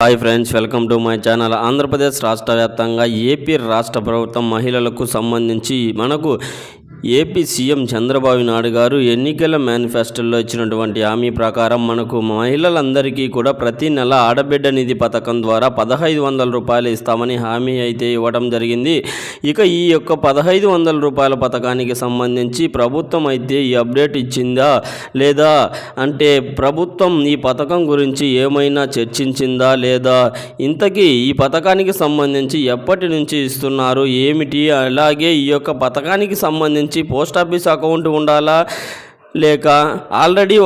Hi friends, welcome to my channel. Andhra Pradesh రాష్ట్ర వ్యాప్తంగా AP రాష్ట్ర ప్రభుత్వం మహిళలకు సంబంధించి మనకు ఏపీ సీఎం చంద్రబాబు నాయుడు గారు ఎన్నికల మేనిఫెస్టోలో ఇచ్చినటువంటి హామీ ప్రకారం మనకు మహిళలందరికీ కూడా ప్రతి నెల ఆడబిడ్డ నిధి పథకం ద్వారా 1500 రూపాయలు ఇస్తామని హామీ అయితే ఇవ్వడం జరిగింది. ఇక ఈ యొక్క 1500 రూపాయల పథకానికి సంబంధించి ప్రభుత్వం అయితే ఈ అప్డేట్ ఇచ్చిందా లేదా అంటే ప్రభుత్వం ఈ పథకం గురించి ఏమైనా చర్చించిందా లేదా, ఇంతకీ ఈ పథకానికి సంబంధించి ఎప్పటి నుంచి ఇస్తున్నారు ఏమిటి, అలాగే ఈ యొక్క పథకానికి సంబంధించి పోస్ట్ ఆఫీస్ అకౌంట్ ఉండాలా లేక ఆల్రెడీ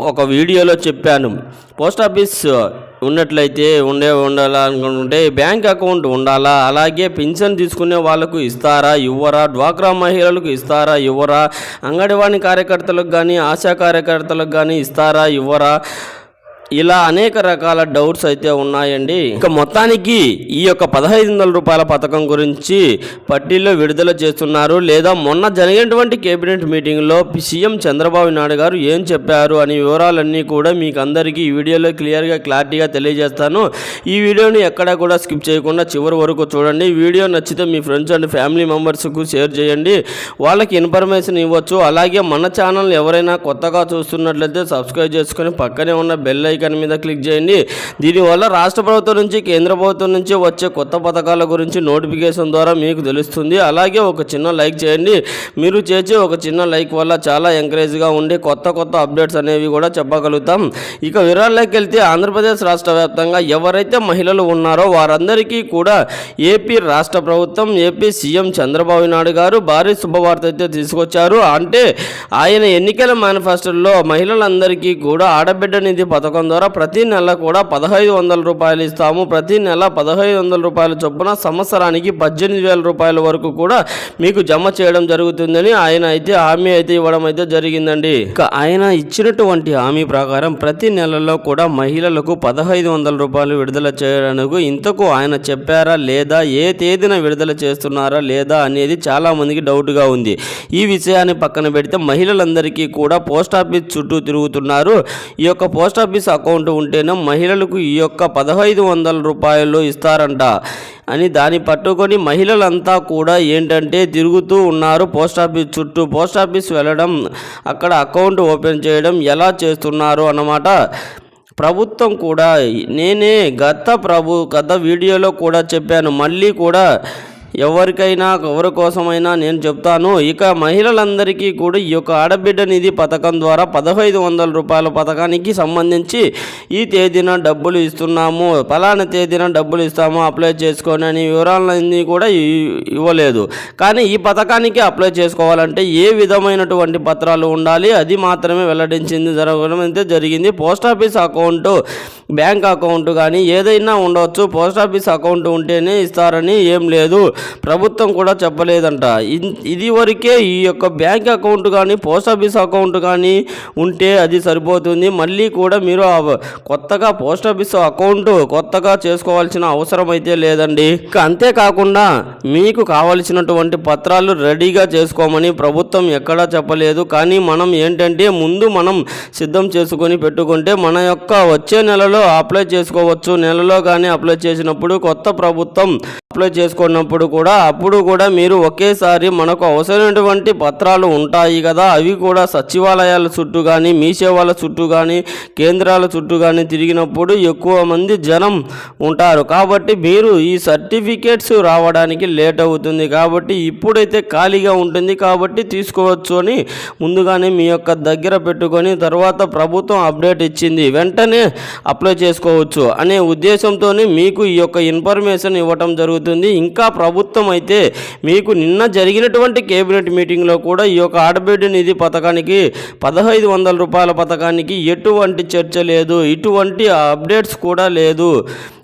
ఒక వీడియోలో చెప్పాను పోస్ట్ ఆఫీస్ ఉన్నట్లయితే ఉండాలనుకుంటే బ్యాంక్ అకౌంట్ ఉండాలా, అలాగే పింఛన్ తీసుకునే వాళ్ళకు ఇస్తారా ఇవ్వరా, డ్వాక్రా మహిళలకు ఇస్తారా ఇవ్వరా, అంగన్వాడీ కార్యకర్తలకు కానీ ఆశా కార్యకర్తలకు కానీ ఇస్తారా ఇవ్వరా, ఇలా అనేక రకాల డౌట్స్ అయితే ఉన్నాయండి. ఇక మొత్తానికి ఈ యొక్క 1500 రూపాయల పథకం గురించి పట్టీలో విడుదల చేస్తున్నారు లేదా మొన్న జరిగినటువంటి కేబినెట్ మీటింగ్లో సీఎం చంద్రబాబు నాయుడు గారు ఏం చెప్పారు అనే వివరాలన్నీ కూడా మీకు అందరికీ ఈ వీడియోలో క్లారిటీగా తెలియజేస్తాను. ఈ వీడియోని ఎక్కడా కూడా స్కిప్ చేయకుండా చివరి వరకు చూడండి. వీడియో నచ్చితే మీ ఫ్రెండ్స్ అండ్ ఫ్యామిలీ మెంబర్స్కు షేర్ చేయండి, వాళ్ళకి ఇన్ఫర్మేషన్ ఇవ్వచ్చు. అలాగే మన ఛానల్ ఎవరైనా కొత్తగా చూస్తున్నట్లయితే సబ్స్క్రైబ్ చేసుకొని పక్కనే ఉన్న బెల్ ఐకాన్ మీద క్లిక్ చేయండి. దీనివల్ల రాష్ట్ర ప్రభుత్వం నుంచి కేంద్ర ప్రభుత్వం నుంచి వచ్చే కొత్త పథకాల గురించి నోటిఫికేషన్ ద్వారా మీకు తెలుస్తుంది. అలాగే ఒక చిన్న లైక్ చేయండి. మీరు చేసే ఒక చిన్న లైక్ వల్ల చాలా ఎంకరేజ్గా ఉండి కొత్త అప్డేట్స్ అనేవి కూడా చెప్పగలుగుతాం. ఇక వివరాల్లోకి వెళ్తే ఆంధ్రప్రదేశ్ రాష్ట్ర వ్యాప్తంగా ఎవరైతే మహిళలు ఉన్నారో వారందరికీ కూడా ఏపీ రాష్ట్ర ప్రభుత్వం ఏపీ సీఎం చంద్రబాబు నాయుడు గారు భారీ శుభవార్త అయితే తీసుకొచ్చారు. అంటే ఆయన ఎన్నికల మేనిఫెస్టోలో మహిళలందరికీ కూడా ఆడబిడ్డ నిధి పథకం ద్వారా ప్రతి నెల కూడా 1500 రూపాయలు ఇస్తాము, ప్రతి నెల 1500 రూపాయల చొప్పున సంవత్సరానికి 18,000 రూపాయల వరకు కూడా మీకు జమ చేయడం జరుగుతుందని ఆయన అయితే హామీ అయితే ఇవ్వడం అయితే జరిగిందండి. ఇక ఆయన ఇచ్చినటువంటి హామీ ప్రకారం ప్రతి నెలలో కూడా మహిళలకు 1500 రూపాయలు విడుదల చేయడానికి ఇంతకు ఆయన చెప్పారా లేదా, ఏ తేదీన విడుదల చేస్తున్నారా లేదా అనేది చాలా మందికి డౌట్గా ఉంది. ఈ విషయాన్ని పక్కన పెడితే మహిళలందరికీ కూడా పోస్ట్ ఆఫీస్ చుట్టూ తిరుగుతున్నారు. ఈ యొక్క పోస్ట్ ఆఫీస్ అకౌంట్ ఉంటేనే మహిళలకు ఈ యొక్క 1500 రూపాయలు ఇస్తారంట అని దాన్ని పట్టుకొని మహిళలంతా కూడా ఏంటంటే తిరుగుతూ ఉన్నారు పోస్ట్ ఆఫీస్ చుట్టూ. పోస్ట్ ఆఫీస్ వెళ్ళడం, అక్కడ అకౌంట్ ఓపెన్ చేయడం ఎలా చేస్తున్నారు అన్నమాట. ప్రభుత్వం కూడా నేనే గత వీడియోలో కూడా చెప్పాను, మళ్ళీ కూడా ఎవరికైనా ఎవరి కోసమైనా నేను చెప్తాను. ఇక మహిళలందరికీ కూడా ఈ యొక్క ఆడబిడ్డ నిధి పథకం ద్వారా 1500 రూపాయల పథకానికి సంబంధించి ఈ తేదీన డబ్బులు ఇస్తున్నాము, ఫలానా తేదీన డబ్బులు ఇస్తాము, అప్లై చేసుకొని అని వివరాలన్నీ కూడా ఇవ్వలేదు. కానీ ఈ పథకానికి అప్లై చేసుకోవాలంటే ఏ విధమైనటువంటి పత్రాలు ఉండాలి అది మాత్రమే వెల్లడించింది జరగడం అయితే జరిగింది. Post office account, bank account కానీ ఏదైనా ఉండవచ్చు, పోస్ట్ ఆఫీస్ అకౌంట్ ఉంటేనే ఇస్తారని ఏం లేదు, ప్రభుత్వం కూడా చెప్పలేదంట. ఇది వరకే ఈ యొక్క బ్యాంక్ అకౌంట్ కానీ పోస్ట్ ఆఫీస్ అకౌంట్ కానీ ఉంటే అది సరిపోతుంది. మళ్ళీ కూడా మీరు కొత్తగా పోస్ట్ ఆఫీస్ అకౌంట్ కొత్తగా చేసుకోవాల్సిన అవసరం అయితే లేదండి. అంతేకాకుండా మీకు కావలసినటువంటి పత్రాలు రెడీగా చేసుకోమని ప్రభుత్వం ఎక్కడా చెప్పలేదు. కానీ మనం ఏంటంటే ముందు మనం సిద్ధం చేసుకొని పెట్టుకుంటే మన యొక్క వచ్చే నెలలో అప్లై చేసుకోవచ్చు. నెలలో కానీ అప్లై చేసినప్పుడు కొత్త ప్రభుత్వం అప్లై చేసుకున్నప్పుడు కూడా అప్పుడు కూడా మీరు ఒకేసారి మనకు అవసరమైనటువంటి పత్రాలు ఉంటాయి కదా, అవి కూడా సచివాలయాల చుట్టూ కానీ మీ సేవల చుట్టూ కానీ కేంద్రాల చుట్టూ కానీ తిరిగినప్పుడు ఎక్కువ మంది జనం ఉంటారు. కాబట్టి మీరు ఈ సర్టిఫికేట్స్ రావడానికి లేట్ అవుతుంది. కాబట్టి ఇప్పుడైతే ఖాళీగా ఉంటుంది కాబట్టి తీసుకోవచ్చు అని ముందుగానే మీ యొక్క దగ్గర పెట్టుకొని తర్వాత ప్రభుత్వం అప్డేట్ ఇచ్చింది వెంటనే అప్లై చేసుకోవచ్చు అనే ఉద్దేశంతోనే మీకు ఈ యొక్క ఇన్ఫర్మేషన్ ఇవ్వటం జరుగుతుంది. ఇంకా ప్రభుత్వం అయితే మీకు నిన్న జరిగినటువంటి కేబినెట్ మీటింగ్లో కూడా ఈ యొక్క ఆడబిడ్డ నిధి పథకానికి 1500 రూపాయల పథకానికి ఎటువంటి చర్చ లేదు, ఇటువంటి అప్డేట్స్ కూడా లేదు.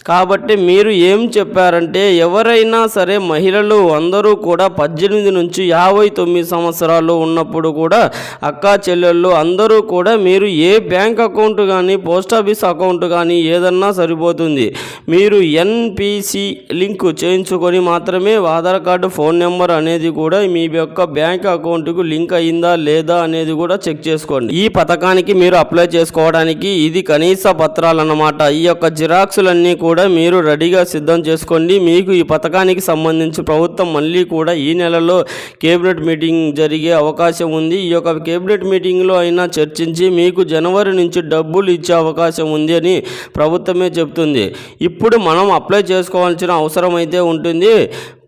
కాబట్టి మీరు ఏం చెప్పారంటే ఎవరైనా సరే మహిళలు అందరూ కూడా 18 నుంచి 59 సంవత్సరాలు ఉన్నప్పుడు కూడా అక్కా చెల్లెళ్ళు అందరూ కూడా మీరు ఏ బ్యాంక్ అకౌంట్ కానీ పోస్ట్ ఆఫీస్ అకౌంట్ కానీ ఏదన్నా సరిపోతుంది. మీరు ఎన్పిసి లింక్ చేయించుకొని మాత్రమే ఆధార్ కార్డు ఫోన్ నెంబర్ అనేది కూడా మీ యొక్క బ్యాంక్ అకౌంట్కు లింక్ అయిందా లేదా అనేది కూడా చెక్ చేసుకోండి. ఈ పథకానికి మీరు అప్లై చేసుకోవడానికి ఇది కనీస పత్రాలు అన్నమాట. ఈ యొక్క జిరాక్సులన్నీ కూడా కూడా మీరు రెడీగా సిద్ధం చేసుకోండి. మీకు ఈ పథకానికి సంబంధించి ప్రభుత్వం మళ్ళీ కూడా ఈ నెలలో కేబినెట్ మీటింగ్ జరిగే అవకాశం ఉంది. ఈ యొక్క కేబినెట్ మీటింగ్లో అయినా చర్చించి మీకు జనవరి నుంచి డబ్బులు ఇచ్చే అవకాశం ఉంది అని ప్రభుత్వమే చెప్తుంది. ఇప్పుడు మనం అప్లై చేసుకోవాల్సిన అవసరం అయితే ఉంటుంది.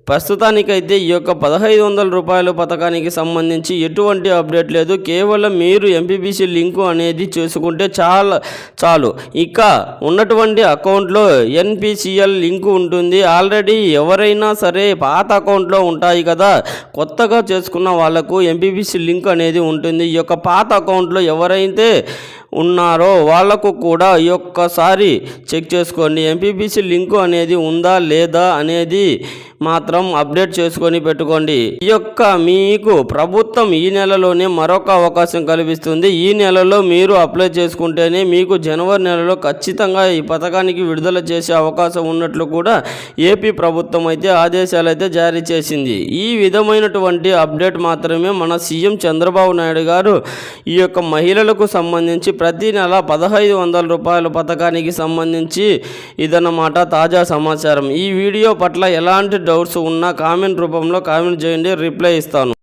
ప్రస్తుతానికైతే ఈ యొక్క 1500 రూపాయల పథకానికి సంబంధించి ఎటువంటి అప్డేట్ లేదు. కేవలం మీరు ఎంపీబీసీ లింకు అనేది చేసుకుంటే చాలు. ఇక ఉన్నటువంటి అకౌంట్లో ఎన్పిసిఎల్ లింకు ఉంటుంది. ఆల్రెడీ ఎవరైనా సరే పాత అకౌంట్లో ఉంటాయి కదా, కొత్తగా చేసుకున్న వాళ్ళకు ఎంపీబీసీ లింక్ అనేది ఉంటుంది. ఈ యొక్క పాత అకౌంట్లో ఎవరైతే ఉన్నారో వాళ్లకు కూడా ఈ ఒక్కసారి చెక్ చేసుకోండి. ఎంపీబీసీ లింకు అనేది ఉందా లేదా అనేది మాత్రం అప్డేట్ చేసుకొని పెట్టుకోండి. ఈ యొక్క మీకు ప్రభుత్వం ఈ నెలలోనే మరొక అవకాశం కల్పిస్తుంది. ఈ నెలలో మీరు అప్లై చేసుకుంటేనే మీకు జనవరి నెలలో ఖచ్చితంగా ఈ పథకానికి విడుదల చేసే అవకాశం ఉన్నట్లు కూడా ఏపీ ప్రభుత్వం అయితే ఆదేశాలు అయితే జారీ చేసింది. ఈ విధమైనటువంటి అప్డేట్ మాత్రమే మన సీఎం చంద్రబాబు నాయుడు గారు ఈ యొక్క మహిళలకు సంబంధించి ప్రతి నెల 1500 రూపాయల పథకానికి సంబంధించి ఇదన్నమాట తాజా సమాచారం. ఈ వీడియో పట్ల ఎలాంటి డౌట్స్ ఉన్నా కామెంట్ రూపంలో కామెంట్ చేయండి, రిప్లై ఇస్తాను.